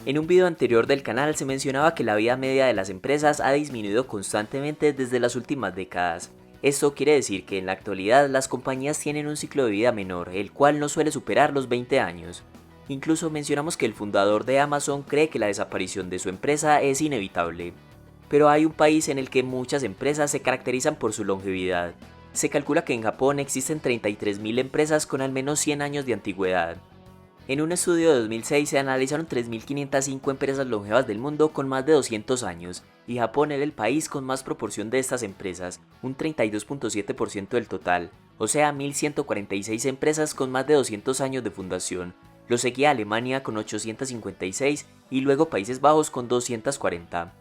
En un video anterior del canal se mencionaba que la vida media de las empresas ha disminuido constantemente desde las últimas décadas. Esto quiere decir que en la actualidad las compañías tienen un ciclo de vida menor, el cual no suele superar los 20 años. Incluso mencionamos que el fundador de Amazon cree que la desaparición de su empresa es inevitable. Pero hay un país en el que muchas empresas se caracterizan por su longevidad. Se calcula que en Japón existen 33.000 empresas con al menos 100 años de antigüedad. En un estudio de 2006 se analizaron 3.505 empresas longevas del mundo con más de 200 años, y Japón era el país con más proporción de estas empresas, un 32.7% del total, o sea 1.146 empresas con más de 200 años de fundación. Lo seguía Alemania con 856 y luego Países Bajos con 240.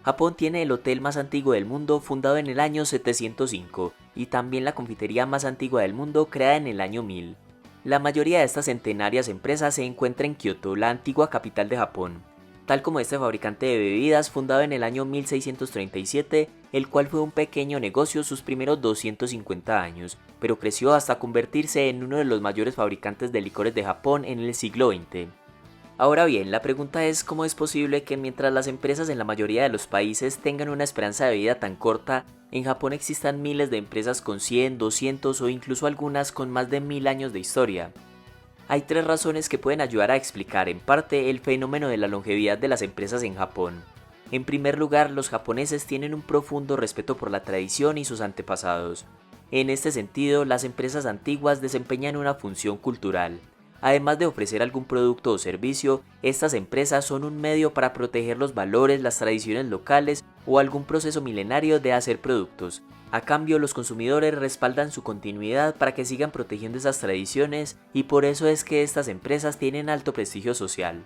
Japón tiene el hotel más antiguo del mundo, fundado en el año 705, y también la confitería más antigua del mundo, creada en el año 1000. La mayoría de estas centenarias empresas se encuentra en Kioto, la antigua capital de Japón, tal como este fabricante de bebidas fundado en el año 1637, el cual fue un pequeño negocio sus primeros 250 años, pero creció hasta convertirse en uno de los mayores fabricantes de licores de Japón en el siglo XX. Ahora bien, la pregunta es cómo es posible que mientras las empresas en la mayoría de los países tengan una esperanza de vida tan corta, en Japón existan miles de empresas con 100, 200 o incluso algunas con más de 1000 años de historia. Hay tres razones que pueden ayudar a explicar en parte el fenómeno de la longevidad de las empresas en Japón. En primer lugar, los japoneses tienen un profundo respeto por la tradición y sus antepasados. En este sentido, las empresas antiguas desempeñan una función cultural. Además de ofrecer algún producto o servicio, estas empresas son un medio para proteger los valores, las tradiciones locales o algún proceso milenario de hacer productos. A cambio, los consumidores respaldan su continuidad para que sigan protegiendo esas tradiciones, y por eso es que estas empresas tienen alto prestigio social.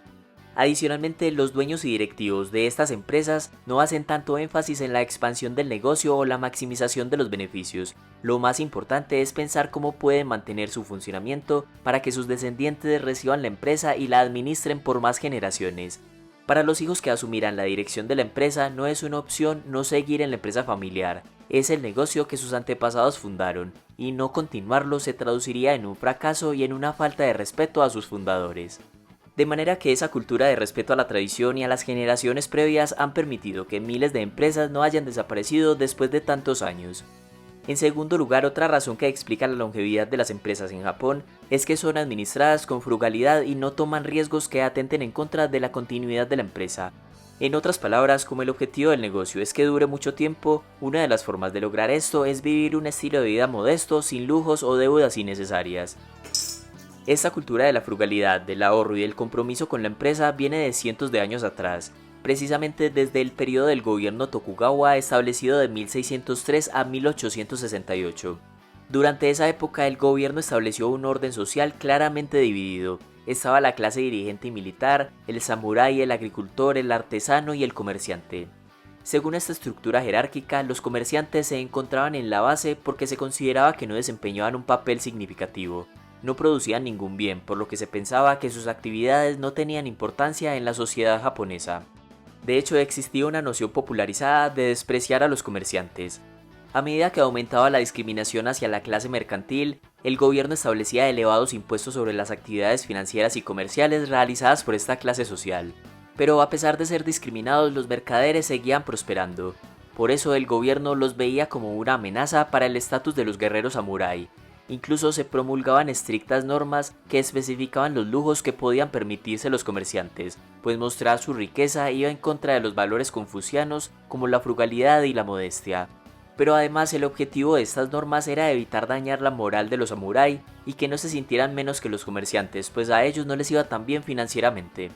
Adicionalmente, los dueños y directivos de estas empresas no hacen tanto énfasis en la expansión del negocio o la maximización de los beneficios. Lo más importante es pensar cómo pueden mantener su funcionamiento para que sus descendientes reciban la empresa y la administren por más generaciones. Para los hijos que asumirán la dirección de la empresa no es una opción no seguir en la empresa familiar, es el negocio que sus antepasados fundaron, y no continuarlo se traduciría en un fracaso y en una falta de respeto a sus fundadores. De manera que esa cultura de respeto a la tradición y a las generaciones previas han permitido que miles de empresas no hayan desaparecido después de tantos años. En segundo lugar, otra razón que explica la longevidad de las empresas en Japón es que son administradas con frugalidad y no toman riesgos que atenten en contra de la continuidad de la empresa. En otras palabras, como el objetivo del negocio es que dure mucho tiempo, una de las formas de lograr esto es vivir un estilo de vida modesto, sin lujos o deudas innecesarias. Esta cultura de la frugalidad, del ahorro y del compromiso con la empresa viene de cientos de años atrás, precisamente desde el periodo del gobierno Tokugawa establecido de 1603 a 1868. Durante esa época el gobierno estableció un orden social claramente dividido. Estaba la clase dirigente y militar, el samurái, el agricultor, el artesano y el comerciante. Según esta estructura jerárquica, los comerciantes se encontraban en la base porque se consideraba que no desempeñaban un papel significativo. No producían ningún bien, por lo que se pensaba que sus actividades no tenían importancia en la sociedad japonesa. De hecho, existía una noción popularizada de despreciar a los comerciantes. A medida que aumentaba la discriminación hacia la clase mercantil, el gobierno establecía elevados impuestos sobre las actividades financieras y comerciales realizadas por esta clase social. Pero a pesar de ser discriminados, los mercaderes seguían prosperando. Por eso el gobierno los veía como una amenaza para el estatus de los guerreros samurái. Incluso se promulgaban estrictas normas que especificaban los lujos que podían permitirse los comerciantes, pues mostrar su riqueza iba en contra de los valores confucianos como la frugalidad y la modestia. Pero además el objetivo de estas normas era evitar dañar la moral de los samurái y que no se sintieran menos que los comerciantes, pues a ellos no les iba tan bien financieramente.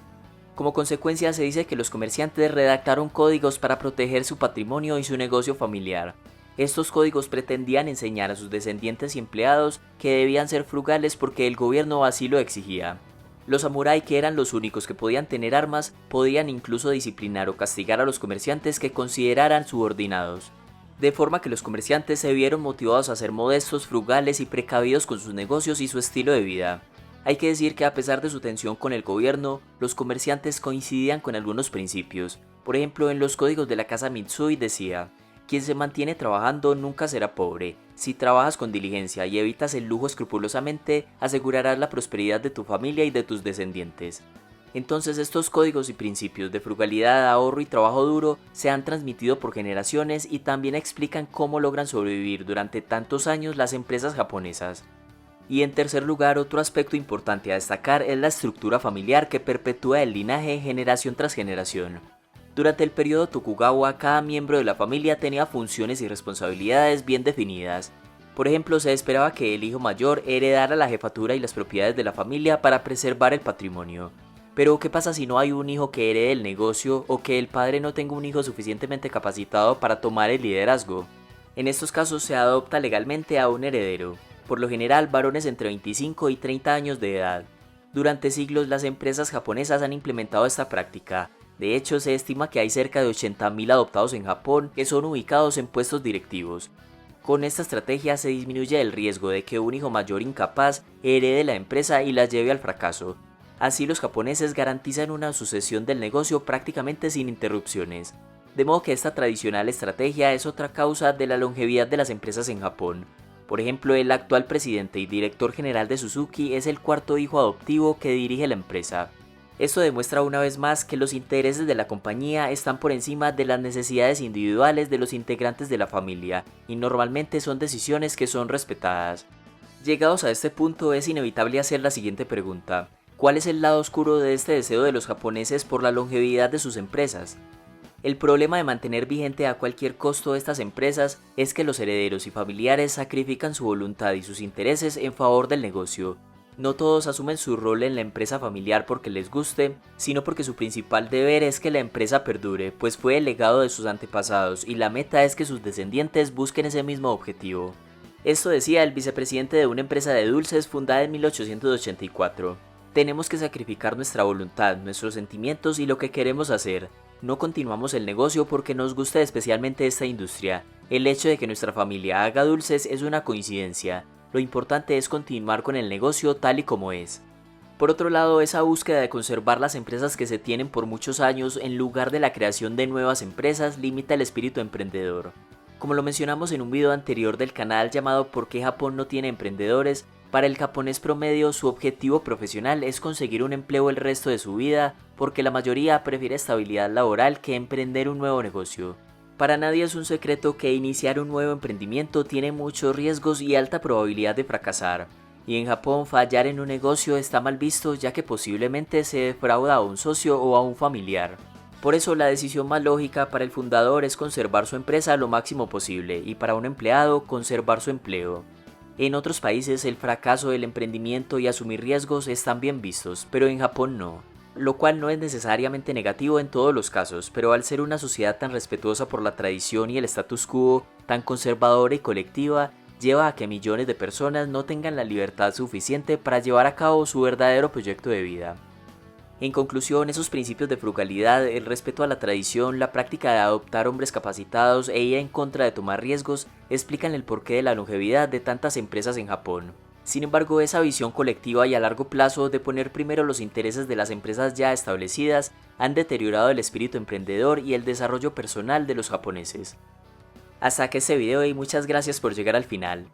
Como consecuencia se dice que los comerciantes redactaron códigos para proteger su patrimonio y su negocio familiar. Estos códigos pretendían enseñar a sus descendientes y empleados que debían ser frugales porque el gobierno así lo exigía. Los samurái, que eran los únicos que podían tener armas, podían incluso disciplinar o castigar a los comerciantes que consideraran subordinados. De forma que los comerciantes se vieron motivados a ser modestos, frugales y precavidos con sus negocios y su estilo de vida. Hay que decir que a pesar de su tensión con el gobierno, los comerciantes coincidían con algunos principios. Por ejemplo, en los códigos de la casa Mitsui decía: quien se mantiene trabajando nunca será pobre. Si trabajas con diligencia y evitas el lujo escrupulosamente, asegurarás la prosperidad de tu familia y de tus descendientes. Entonces estos códigos y principios de frugalidad, ahorro y trabajo duro se han transmitido por generaciones y también explican cómo logran sobrevivir durante tantos años las empresas japonesas. Y en tercer lugar, otro aspecto importante a destacar es la estructura familiar que perpetúa el linaje generación tras generación. Durante el periodo Tokugawa, cada miembro de la familia tenía funciones y responsabilidades bien definidas. Por ejemplo, se esperaba que el hijo mayor heredara la jefatura y las propiedades de la familia para preservar el patrimonio. Pero, ¿qué pasa si no hay un hijo que herede el negocio o que el padre no tenga un hijo suficientemente capacitado para tomar el liderazgo? En estos casos se adopta legalmente a un heredero, por lo general varones entre 25 y 30 años de edad. Durante siglos las empresas japonesas han implementado esta práctica. De hecho, se estima que hay cerca de 80.000 adoptados en Japón que son ubicados en puestos directivos. Con esta estrategia se disminuye el riesgo de que un hijo mayor incapaz herede la empresa y la lleve al fracaso. Así los japoneses garantizan una sucesión del negocio prácticamente sin interrupciones. De modo que esta tradicional estrategia es otra causa de la longevidad de las empresas en Japón. Por ejemplo, el actual presidente y director general de Suzuki es el cuarto hijo adoptivo que dirige la empresa. Esto demuestra una vez más que los intereses de la compañía están por encima de las necesidades individuales de los integrantes de la familia, y normalmente son decisiones que son respetadas. Llegados a este punto, es inevitable hacer la siguiente pregunta: ¿cuál es el lado oscuro de este deseo de los japoneses por la longevidad de sus empresas? El problema de mantener vigente a cualquier costo estas empresas es que los herederos y familiares sacrifican su voluntad y sus intereses en favor del negocio. No todos asumen su rol en la empresa familiar porque les guste, sino porque su principal deber es que la empresa perdure, pues fue el legado de sus antepasados y la meta es que sus descendientes busquen ese mismo objetivo. Esto decía el vicepresidente de una empresa de dulces fundada en 1884. Tenemos que sacrificar nuestra voluntad, nuestros sentimientos y lo que queremos hacer. No continuamos el negocio porque nos gusta especialmente esta industria. El hecho de que nuestra familia haga dulces es una coincidencia. Lo importante es continuar con el negocio tal y como es. Por otro lado, esa búsqueda de conservar las empresas que se tienen por muchos años en lugar de la creación de nuevas empresas limita el espíritu emprendedor. Como lo mencionamos en un video anterior del canal llamado ¿Por qué Japón no tiene emprendedores?, para el japonés promedio su objetivo profesional es conseguir un empleo el resto de su vida porque la mayoría prefiere estabilidad laboral que emprender un nuevo negocio. Para nadie es un secreto que iniciar un nuevo emprendimiento tiene muchos riesgos y alta probabilidad de fracasar. Y en Japón fallar en un negocio está mal visto ya que posiblemente se defrauda a un socio o a un familiar. Por eso la decisión más lógica para el fundador es conservar su empresa lo máximo posible y para un empleado conservar su empleo. En otros países el fracaso del emprendimiento y asumir riesgos están bien vistos, pero en Japón no. Lo cual no es necesariamente negativo en todos los casos, pero al ser una sociedad tan respetuosa por la tradición y el status quo, tan conservadora y colectiva, lleva a que millones de personas no tengan la libertad suficiente para llevar a cabo su verdadero proyecto de vida. En conclusión, esos principios de frugalidad, el respeto a la tradición, la práctica de adoptar hombres capacitados e ir en contra de tomar riesgos explican el porqué de la longevidad de tantas empresas en Japón. Sin embargo, esa visión colectiva y a largo plazo de poner primero los intereses de las empresas ya establecidas han deteriorado el espíritu emprendedor y el desarrollo personal de los japoneses. Hasta aquí este video y muchas gracias por llegar al final.